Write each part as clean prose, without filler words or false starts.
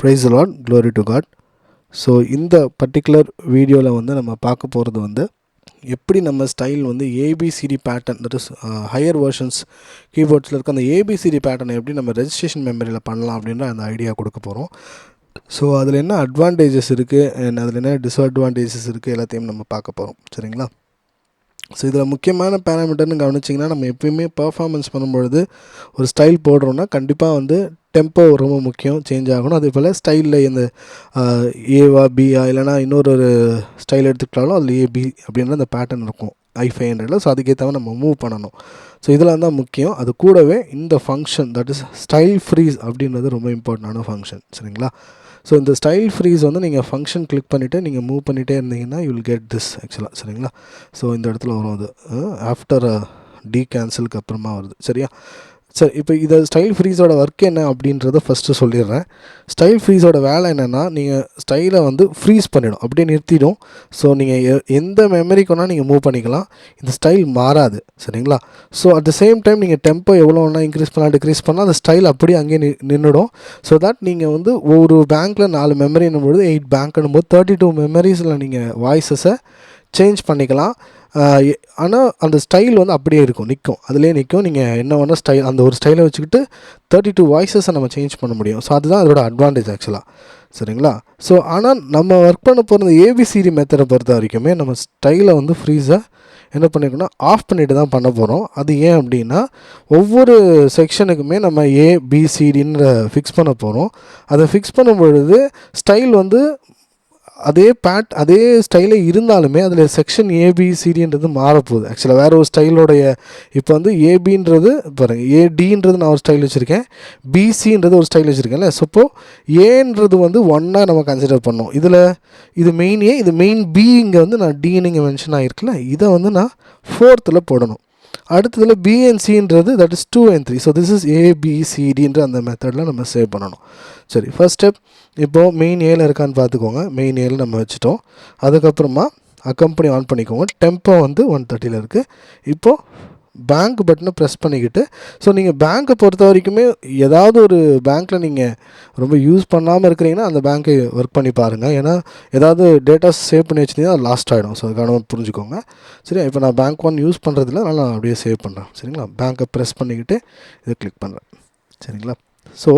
Praise the Lord, glory to God. So இந்த particular வீடியோவில் வந்து நம்ம பார்க்க போகிறது வந்து எப்படி நம்ம ஸ்டைல் வந்து ABCD pattern, that is higher versions கீபோர்ட்ஸில் இருக்க அந்த ஏபிசிடி பேட்டர்னை எப்படி நம்ம ரெஜிஸ்ட்ரேஷன் மெமரியில் பண்ணலாம் அப்படின்ற அந்த ஐடியா கொடுக்க போகிறோம். ஸோ அதில் என்ன அட்வான்டேஜஸ் இருக்குது அண்ட் அதில் என்ன டிஸ்அட்வான்டேஜஸ் இருக்குது எல்லாத்தையும் நம்ம பார்க்க போகிறோம். சரிங்களா? ஸோ இதில் முக்கியமான பேராமீட்டர்னு கவனிச்சிங்கன்னா, நம்ம எப்பயுமே பர்ஃபார்மன்ஸ் பண்ணும்பொழுது ஒரு ஸ்டைல் போடுறோன்னா கண்டிப்பாக வந்து டெம்போ ரொம்ப முக்கியம், சேஞ்ச் ஆகணும். அதே போல் ஸ்டைலில் இந்த ஏவா பியா இல்லைனா இன்னொரு ஸ்டைல் எடுத்துக்கிட்டாலும் அதில் ஏபி அப்படின்ற அந்த பேட்டர்ன் இருக்கும் i500. ஸோ அதுக்கேற்ற நம்ம மூவ் பண்ணணும். ஸோ இதெல்லாம் தான் முக்கியம். அது கூடவே இந்த function, that is style freeze அப்படின்றது ரொம்ப இம்பார்ட்டண்டான ஃபங்க்ஷன். சரிங்களா? ஸோ இந்த ஸ்டைல் ஃப்ரீஸ் வந்து நீங்கள் ஃபங்க்ஷன் கிளிக் பண்ணிவிட்டு நீங்கள் மூவ் பண்ணிகிட்டே இருந்தீங்கன்னா யூ வில் கெட் திஸ் ஆக்சுவலாக. சரிங்களா? ஸோ இந்த இடத்துல வரும் அது ஆஃப்டர் டி கேன்சலுக்கு அப்புறமா வருது. சரியா? சரி, இப்போ இதை ஸ்டைல் ஃப்ரீஸோட ஒர்க் என்ன அப்படின்றத ஃபஸ்ட்டு சொல்லிடுறேன். ஸ்டைல் ஃப்ரீஸோட வேலை என்னென்னா, நீங்கள் ஸ்டைலை வந்து ஃப்ரீஸ் பண்ணிடும், அப்படியே நிறுத்திடும். ஸோ நீங்கள் எந்த மெமரிக்குன்னா நீங்கள் மூவ் பண்ணிக்கலாம், இந்த ஸ்டைல் மாறாது. சரிங்களா? So at the same time நீங்கள் டெம்போ எவ்வளோ ஒன்றா இன்க்ரீஸ் பண்ணலாம் டிக்ரீஸ் பண்ணால் அந்த ஸ்டைல் அப்படியே அங்கேயே நின்றுடும். ஸோ தட் நீங்கள் வந்து ஒரு பேங்க்கில் 4 மெமரின்னும் பொழுது 8 பேங்க்னும் போது 32 மெமரிஸில் நீங்கள் வாய்ஸஸை சேஞ்ச் பண்ணிக்கலாம். ஆனால் அந்த ஸ்டைல் வந்து அப்படியே இருக்கும், நிற்கும், அதிலே நிற்கும். நீங்கள் என்ன வேணால் ஸ்டைல் அந்த ஒரு ஸ்டைலை வச்சுக்கிட்டு 32 வாய்ஸஸை நம்ம சேஞ்ச் பண்ண முடியும். ஸோ அதுதான் அதோட அட்வான்டேஜ் ஆக்சுவலாக. சரிங்களா? ஸோ ஆனால் நம்ம ஒர்க் பண்ண போகிற ஏபிசிடி மெத்தடை பொறுத்த வரைக்குமே நம்ம ஸ்டைலை வந்து ஃப்ரீஸை என்ன பண்ணியிருக்கோன்னா ஆஃப் பண்ணிட்டு தான் பண்ண போகிறோம். அது ஏன் அப்படின்னா, ஒவ்வொரு செக்ஷனுக்குமே நம்ம ஏபிசிடின்னு ஃபிக்ஸ் பண்ண போகிறோம். அதை ஃபிக்ஸ் பண்ணும் பொழுது ஸ்டைல் வந்து அதே ஸ்டைலே இருந்தாலுமே அதில் செக்ஷன் ஏபிசிடின்றது மாறப்போகுது. ஆக்சுவலாக வேறு ஒரு ஸ்டைலோடைய இப்போ வந்து ஏபின்றது பாருங்கள், ஏடின்றது நான் ஒரு ஸ்டைல் வச்சுருக்கேன், பிசின்றது ஒரு ஸ்டைல் வச்சுருக்கேன்ல. ஸோ இப்போது ஏன்றது வந்து 1 நம்ம கன்சிடர் பண்ணோம். இது மெயின் ஏ, இது மெயின் பி. இங்கே வந்து நான் டின்னு இங்கே மென்ஷன் ஆகிருக்குல்ல, இதை வந்து நான் 4th போடணும். அடுத்ததில் பிஎன்சின்றது that is 2 and 3. So this is ஏபிசிடின்ற அந்த மெத்தடில் நம்ம சேவ் பண்ணணும். சரி, ஃபர்ஸ்ட் ஸ்டெப் இப்போது மெயின் ஏல இருக்கான்னு பார்த்துக்கோங்க. மெயின் ஏல நம்ம வச்சுட்டோம். அதுக்கப்புறமா அக்கம்பெனி ஆன் பண்ணிக்கோங்க. டெம்போ வந்து 130 இருக்குது. இப்போது பேங்க் பட்டனை ப்ரெஸ் பண்ணிக்கிட்டு, ஸோ நீங்கள் பேங்க்கை பொறுத்த வரைக்குமே ஏதாவது ஒரு பேங்க்கில் நீங்கள் ரொம்ப யூஸ் பண்ணாமல் இருக்கிறீங்கன்னா அந்த பேங்க்கை ஒர்க் பண்ணி பாருங்கள். ஏன்னா ஏதாவது டேட்டாஸ் சேவ் பண்ணி வச்சுருந்தீங்கன்னா அது லாஸ்ட் ஆகிடும். ஸோ கவனமாக புரிஞ்சுக்கோங்க. சரி, இப்போ நான் பேங்க் 1 யூஸ் பண்ணுறதில்ல, அதனால் நான் அப்படியே சேவ் பண்ணுறேன். சரிங்களா? பேங்க்கை ப்ரெஸ் பண்ணிக்கிட்டு இதை கிளிக் பண்ணுறேன். சரிங்களா? ஸோ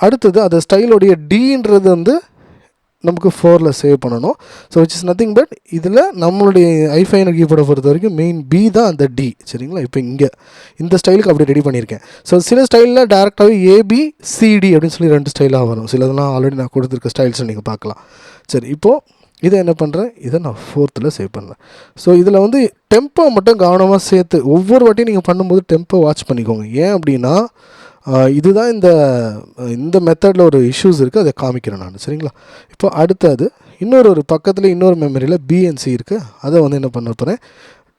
அடுத்தது அது ஸ்டைலோடைய டின்றது வந்து நமக்கு 4ல் சேவ் பண்ணணும். So which is nothing but இதில் நம்மளுடைய i500 கீபோர்டை பொறுத்த வரைக்கும் மெயின் பி தான் அந்த டி. சரிங்களா? இப்போ இங்கே இந்த ஸ்டைலுக்கு அப்படி ரெடி பண்ணியிருக்கேன். ஸோ சில ஸ்டைலில் டேரெக்டாகவே ஏபிசிடி அப்படின்னு சொல்லி 2 ஸ்டைலாக வரும். சிலதெல்லாம் ஆல்ரெடி நான் கொடுத்துருக்க ஸ்டைல்ஸை நீங்கள் பார்க்கலாம். சரி, இப்போது இதை என்ன பண்ணுறேன், இதை நான் 4th சேவ் பண்ணுறேன். ஸோ இதில் வந்து டெம்போ மட்டும் கவனமாக சேர்த்து ஒவ்வொரு வாட்டியும் நீங்கள் பண்ணும்போது டெம்போ வாட்ச் பண்ணிக்கோங்க. ஏன் அப்படின்னா இதுதான் இந்த மெத்தடில் ஒரு இஷ்யூஸ் இருக்குது, அதை காமிக்கிறேன் நான். சரிங்களா? இப்போ அடுத்தது இன்னொரு பக்கத்தில் இன்னொரு மெமரியில் பிஎன்சி இருக்குது. அதை வந்து என்ன பண்ண போகிறேன்,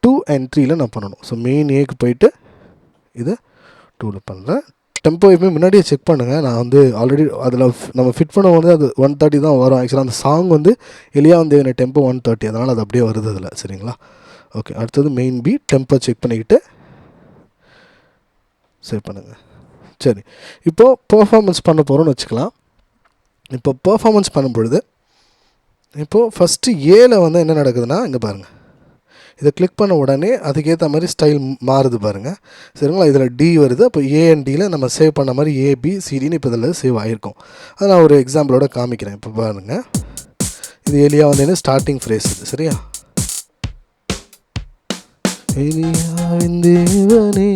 2 and 3 நான் பண்ணணும். ஸோ மெயின் ஏக்கு போயிட்டு இதை 2 பண்ணுறேன். டெம்போ எப்போயும் முன்னாடியே செக் பண்ணுங்கள். நான் வந்து ஆல்ரெடி அதில் நம்ம ஃபிட் பண்ணும்போது அது 130 தான் வரும். ஆக்சுவலாக அந்த சாங் வந்து எலியா வந்து எனக்கு டெம்போ 130, அதனால் அது அப்படியே வருது அதில். சரிங்களா? ஓகே, அடுத்தது மெயின் பி டெம்போ செக் பண்ணிக்கிட்டு சேவ் பண்ணுங்கள். சரி, இப்போது பர்ஃபார்மன்ஸ் பண்ண போகிறோன்னு வச்சுக்கலாம். இப்போ பர்ஃபார்மன்ஸ் பண்ணும்பொழுது இப்போது ஃபஸ்ட்டு ஏல வந்து என்ன நடக்குதுன்னா, இங்கே பாருங்கள், இதை கிளிக் பண்ண உடனே அதுக்கேற்ற மாதிரி ஸ்டைல் மாறுது பாருங்கள். சரிங்களா? இதில் டி வருது. அப்போ ஏஎன்டியில் நம்ம சேவ் பண்ண மாதிரி ஏபிசிடின்னு இப்போ இதில் சேவ் ஆகிருக்கும். அதை நான் ஒரு எக்ஸாம்பிளோட காமிக்கிறேன். இப்போ பாருங்கள், இது எலியா வந்து ஸ்டார்டிங் ஃப்ரேஸ் இது. சரியா? எலியாவின் தேவனே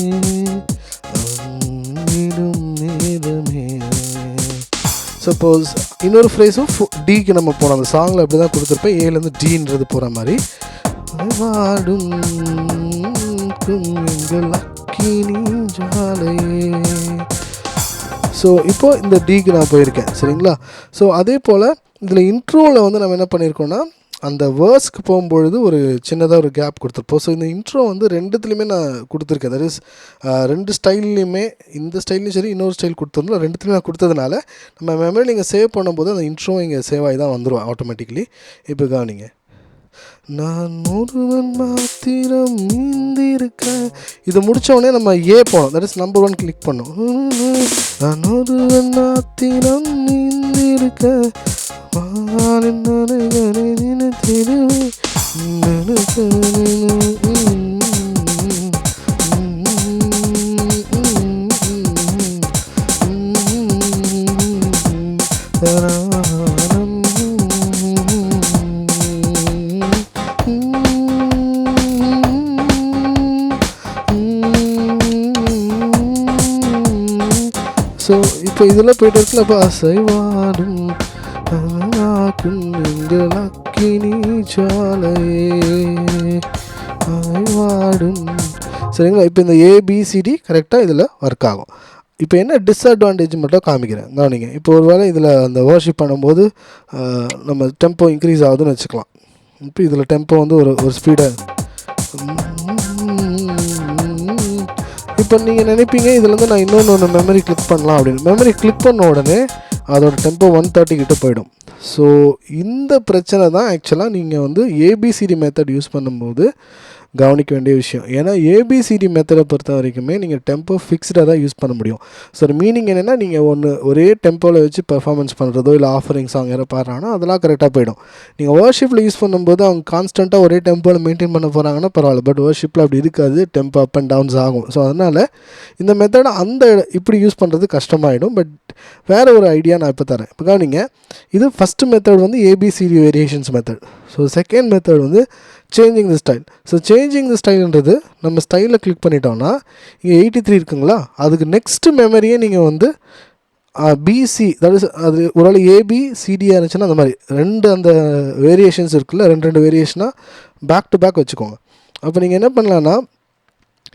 சப்போஸ் இன்னொரு ஃப்ரேஸும் டிக்கு நம்ம போகிறோம். அந்த சாங்கில் அப்படி தான் கொடுத்துருப்பேன். ஏலேருந்து டின்றது போகிற மாதிரி. ஸோ இப்போது இந்த டிக்கு நான் போயிருக்கேன். சரிங்களா? ஸோ அதே போல் இதில் இன்ட்ரோவில் வந்து நம்ம என்ன பண்ணியிருக்கோன்னா, அந்த வேர்ஸ்க்கு போகும்பொழுது ஒரு சின்னதாக ஒரு கேப் கொடுத்துருப்போம். ஸோ இந்த இன்ட்ரோ வந்து 2த்துலேயுமே நான் கொடுத்துருக்கேன். தட் இஸ் 2 ஸ்டைல்லையுமே, இந்த ஸ்டைல்லையும் சரி இன்னொரு ஸ்டைல் கொடுத்துருந்தோம். 2த்துலையும் நான் கொடுத்ததுனால நம்ம மெமரி நீங்கள் சேவ் பண்ணும்போது அந்த இன்ட்ரோ இங்கே சேவ் ஆகி தான் வந்துடும் ஆட்டோமேட்டிக்கலி. இப்போ கவனிங்க, நான் ஒருவன் மாத்திரம் நீந்திருக்கேன். இது முடித்தோடனே நம்ம போனோம். தட் இஸ் நம்பர் 1 கிளிக் பண்ணோம். நான் ஒருவன் மாத்திரம் நீந்தி இருக்க வானின் அலைகளை நினைத்திடுவே ஸோ இப்போ இதெல்லாம் போயிட்டு இருக்குல்ல. அப்போ அசைவாடும் அக்கினி சாலையே அசைவாடும். சரிங்களா? இப்போ இந்த ஏபிசிடி கரெக்டாக இதில் ஒர்க் ஆகும். இப்போ என்ன டிஸ்அட்வான்டேஜ் மட்டும் காமிக்கிறேன் கவனிங்க. இப்போ ஒரு வேளை இதில் அந்த வர்ஷிப் பண்ணும்போது நம்ம டெம்போ இன்க்ரீஸ் ஆகுதுன்னு வச்சுக்கலாம். இப்போ இதில் டெம்போ வந்து ஒரு ஸ்பீடாக இப்போ நீங்கள் நினைப்பீங்க இதுலேருந்து நான் இன்னொன்று மெமரி கிளிக் பண்ணலாம் அப்படின்னு. மெமரி கிளிக் பண்ண உடனே அதோட டெம்போ 130 கிட்ட போயிடும். ஸோ இந்த பிரச்சனை தான் ஆக்சுவலாக நீங்கள் வந்து ஏபிசிடி மெத்தட் யூஸ் பண்ணும்போது கவனிக்க வேண்டிய விஷயம். ஏன்னா ஏபிசிடி மெத்தடை பொறுத்த வரைக்குமே நீங்கள் டெம்போ ஃபிக்ஸ்டாக தான் யூஸ் பண்ண முடியும். ஸோ மீனிங் என்னென்னா நீங்கள் ஒரே டெம்போவில் வச்சு பெர்ஃபார்மன்ஸ் பண்ணுறதோ இல்லை ஆஃபரிங் சாங் யாரோ பாடுறாங்கன்னா அதெல்லாம் கரெக்டாக போயிடும். நீங்கள் வர்ஷிப்பில் யூஸ் பண்ணும்போது அவங்க கான்ஸ்டண்ட்டாக ஒரே டெம்போவில் மெயின்டைன் பண்ண போகிறாங்கன்னா பரவாயில்ல. பட் வர்ஷிப்பில் அப்படி இருக்காது, டெம்போ அப் அண்ட் டவுன்ஸ் ஆகும். ஸோ அதனால் இந்த மெத்தடை இப்படி யூஸ் பண்ணுறது கஷ்டமாயிடும். பட் வேறு ஒரு ஐடியா நான் இப்போ தரேன். இப்போ கவனிங்க, இது ஃபஸ்ட்டு மெத்தட் வந்து ABCD variations method. So second method வந்து changing the style. So changing the ஸ்டைல்ன்றது நம்ம ஸ்டைலில் கிளிக் பண்ணிட்டோம்னா இங்கே 83 இருக்குங்களா, அதுக்கு நெக்ஸ்ட்டு மெமரியே நீங்கள் வந்து பிசி, தட் இஸ் அது ஒரு ஏபிசிடியாக இருந்துச்சுன்னா அந்த மாதிரி அந்த வேரியேஷன்ஸ் இருக்குல்ல, ரெண்டு வேரியேஷனாக பேக் டு பேக் வச்சுக்கோங்க. அப்போ நீங்கள் என்ன பண்ணலான்னா,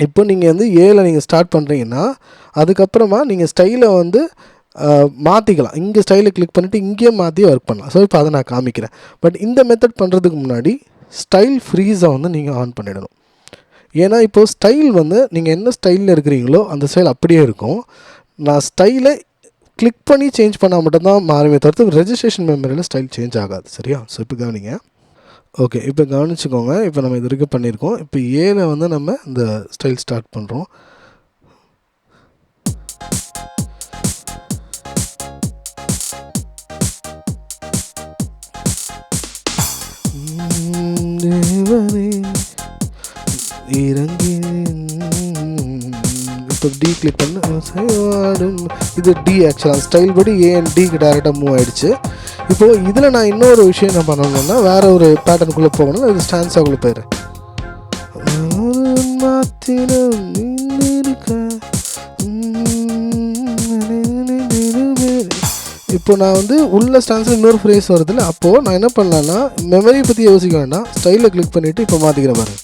இப்போ நீங்கள் வந்து ஏல நீங்கள் ஸ்டார்ட் பண்ணுறீங்கன்னா அதுக்கப்புறமா நீங்கள் ஸ்டைலை வந்து மாற்றிக்கலாம். இங்கே ஸ்டைலை கிளிக் பண்ணிவிட்டு இங்கேயே மாற்றி ஒர்க் பண்ணலாம். ஸோ இப்போ அதை நான் காமிக்கிறேன். பட் இந்த மெத்தட் பண்ணுறதுக்கு முன்னாடி ஸ்டைல் ஃப்ரீஸை வந்து நீங்கள் ஆன் பண்ணிடணும். ஏன்னா இப்போது ஸ்டைல் வந்து நீங்கள் என்ன ஸ்டைலில் இருக்கிறீங்களோ அந்த ஸ்டைல் அப்படியே இருக்கும். நான் ஸ்டைலை கிளிக் பண்ணி சேஞ்ச் பண்ணால் மட்டும்தான் மாறுமே தவிர்த்து ரெஜிஸ்ட்ரேஷன் மெமரியில் ஸ்டைல் சேஞ்ச் ஆகாது. சரியா? ஸோ இப்போ கவனிங்க. ஓகே, இப்போ கவனிச்சுக்கோங்க. இப்போ நம்ம இது வரைக்கும் பண்ணியிருக்கோம். இப்போ ஏல வந்து நம்ம இந்த ஸ்டைல் ஸ்டார்ட் பண்ணுறோம். இறங்கி இப்போ டி கிளிக் பண்ண இது டி. ஆக்சுவலாக ஸ்டைல் படி ஏ அண்ட் டிக்கு டேரெக்டாக மூவ் ஆகிடுச்சு. இப்போது இதில் நான் இன்னொரு விஷயம் என்ன பண்ணணும்னா வேறு ஒரு பேட்டர்னுக்குள்ளே போகணும். இது ஸ்டான்ஸாகுள்ளே போயிடுறேன். இப்போ நான் வந்து உள்ள ஸ்டான்ஸில் இன்னொரு ஃப்ரேஸ் வருதுல்ல, அப்போது நான் என்ன பண்ணலான்னா மெமரியை பற்றி யோசிக்க வேண்டாம், ஸ்டைலில் கிளிக் பண்ணிவிட்டு இப்போ மாற்றிக்கிற பாருங்க.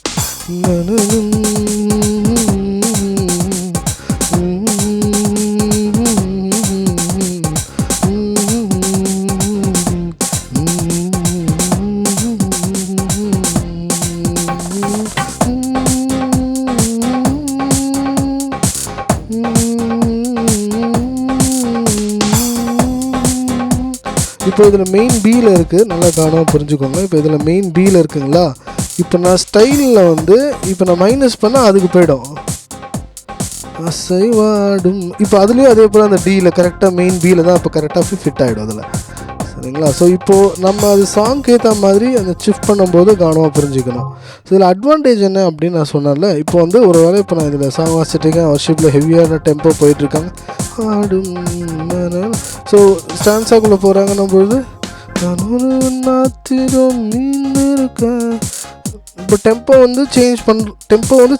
இப்போ இதில் மெயின் பியில் இருக்குது, நல்லா கவனமாக புரிஞ்சுக்கோங்க. இப்போ இதில் மெயின் பியில் இருக்குங்களா, இப்போ நான் ஸ்டைலில் வந்து இப்போ நான் மைனஸ் பண்ணால் அதுக்கு போய்டும் அசைவாடும். இப்போ அதுலேயும் அதே போல் அந்த டியில் கரெக்டாக மெயின் பியில் தான் இப்போ கரெக்டாக ஃபிட் ஆகிடும் அதில். சரிங்களா? ஸோ இப்போது நம்ம அது சாங்க்கு ஏற்ற மாதிரி அந்த ஷிஃப்ட் பண்ணும்போது கவனமாக புரிஞ்சுக்கணும். ஸோ இதில் அட்வான்டேஜ் என்ன அப்படின்னு நான் சொன்னேன்ல, இப்போ வந்து ஒரு வேளை இப்போ நான் இதில் சாங் வாசிச்சிட்ருக்கேன், வர்ஷிப்பில் ஹெவியான டெம்போ போயிட்டுருக்காங்க, ஆடும். ஸோ ஸ்டான்ஸாக்குள்ளே போகிறாங்கன்னும் பொழுது மாத்திரம் இருக்கேன். இப்போ டெம்போ வந்து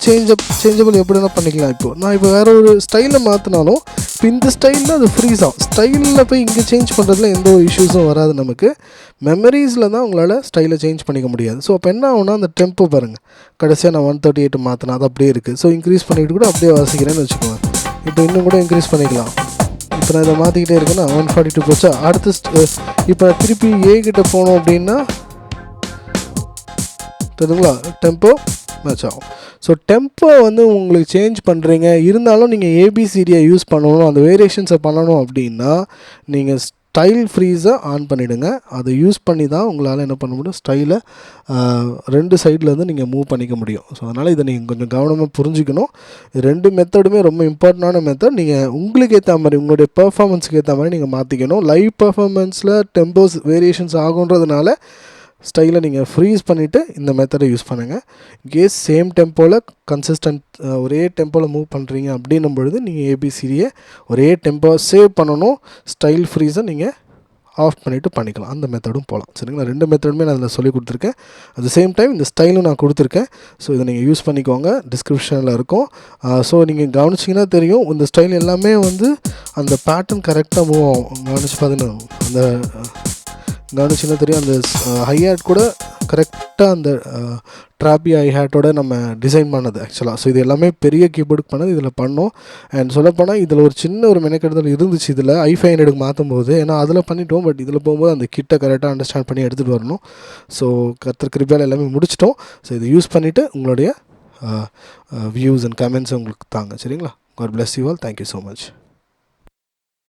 சேஞ்சபிள் எப்படின்னா பண்ணிக்கலாம். இப்போது நான் இப்போ வேறு ஒரு ஸ்டைலில் மாற்றினாலும் இப்போ இந்த ஸ்டைலில் அது ஃப்ரீஸ் ஆகும். ஸ்டைலில் போய் இங்கே சேஞ்ச் பண்ணுறதுல எந்த ஒரு இஷ்யூஸும் வராது. நமக்கு மெமரிஸில் தான் உங்களால் ஸ்டைலை சேஞ்ச் பண்ணிக்க முடியாது. ஸோ அப்போ என்ன ஆகுனா அந்த டெம்போ பாருங்கள், கடைசியாக நான் 138 மாற்றினா அது அப்படியே இருக்குது. ஸோ இன்க்ரீஸ் பண்ணிவிட்டு கூட அப்படியே வாசிக்கிறேன்னு வச்சுக்கோங்க. இப்போ இன்னும் கூட இன்க்ரீஸ் பண்ணிக்கலாம். இப்போ நான் இதை மாற்றிக்கிட்டே இருக்கேன்னா 142 போச்சா. அடுத்து இப்போ திருப்பி ஏ கிட்ட போனோம் அப்படின்னா தெரியுங்களா, டெம்போ மேட்ச் ஆகும். ஸோ டெம்போ வந்து உங்களுக்கு சேஞ்ச் பண்ணுறீங்க, இருந்தாலும் நீங்கள் ஏபிசிடியை யூஸ் பண்ணணும், அந்த வேரியேஷன்ஸை பண்ணணும் அப்படின்னா நீங்கள் ஸ்டைல் ஃப்ரீஸை ஆன் பண்ணிவிடுங்க. அதை யூஸ் பண்ணி தான் உங்களால் என்ன பண்ண முடியும், ஸ்டைலை 2 சைட்லேருந்து நீங்கள் மூவ் பண்ணிக்க முடியும். ஸோ அதனால் இதை நீங்கள் கொஞ்சம் கவனமாக புரிஞ்சுக்கணும். 2 மெத்தடுமே ரொம்ப இம்பார்ட்டண்டான மெத்தட். நீங்கள் உங்களுக்கு ஏற்ற மாதிரி, உங்களுடைய பெர்ஃபார்மன்ஸுக்கு ஏற்ற மாதிரி நீங்கள் மாற்றிக்கணும். லைவ் பெர்ஃபார்மன்ஸில் டெம்போஸ் வேரியேஷன்ஸ் ஆகுன்றதுனால ஸ்டைலை நீங்கள் ஃப்ரீஸ் பண்ணிவிட்டு இந்த மெத்தடை யூஸ் பண்ணுங்கள். இன்கேஸ் சேம் டெம்போவில் கன்சிஸ்டன்ட் ஒரே டெம்போவில் மூவ் பண்ணுறீங்க அப்படின்னும் பொழுது நீங்கள் ஏபிசிடியை ஒரே டெம்போ சேவ் பண்ணணும். ஸ்டைல் ஃப்ரீஸை நீங்கள் ஆஃப் பண்ணிவிட்டு பண்ணிக்கலாம். அந்த மெத்தடும் போகலாம். சரிங்களா? 2 மெத்தடுமே நான் அதில் சொல்லி கொடுத்துருக்கேன். அட் த சேம் டைம் இந்த ஸ்டைலும் நான் கொடுத்துருக்கேன். ஸோ இதை நீங்கள் யூஸ் பண்ணிக்கோங்க. டிஸ்கிரிப்ஷனில் இருக்கும். ஸோ நீங்கள் கவனிச்சிங்கன்னா தெரியும், இந்த ஸ்டைல் எல்லாமே வந்து அந்த பேட்டர்ன் கரெக்டாக மூவ் ஆகும். கவனிச்சு பார்த்தீங்கன்னா அந்த கவனிச்சிங்கன்னா தெரியும், அந்த ஹைஹேட் கூட கரெக்டாக அந்த ட்ராப்பி ஹைஹேட்டோட நம்ம டிசைன் பண்ணது ஆக்சுவலாக. ஸோ இது எல்லாமே பெரிய கீபோர்டுக்கு பண்ணது இதில் பண்ணோம். அண்ட் சொல்லப்போனால் இதில் ஒரு சின்ன ஒரு மெனக்கெடுதல் இருந்துச்சு இதில் i500 மாற்றும் போது. ஏன்னா அதில் பண்ணிட்டோம், பட் இதில் போகும்போது அந்த கிட்ட கரெக்டாக அண்டர்ஸ்டாண்ட் பண்ணி எடுத்துகிட்டு வரணும். ஸோ கர்த்தர் கிருபையால் எல்லாமே முடிச்சிட்டோம். ஸோ இதை யூஸ் பண்ணிவிட்டு உங்களுடைய வியூஸ் அண்ட் கமெண்ட்ஸ் உங்களுக்கு தாங்க. சரிங்களா? God bless you all. Thank you so much.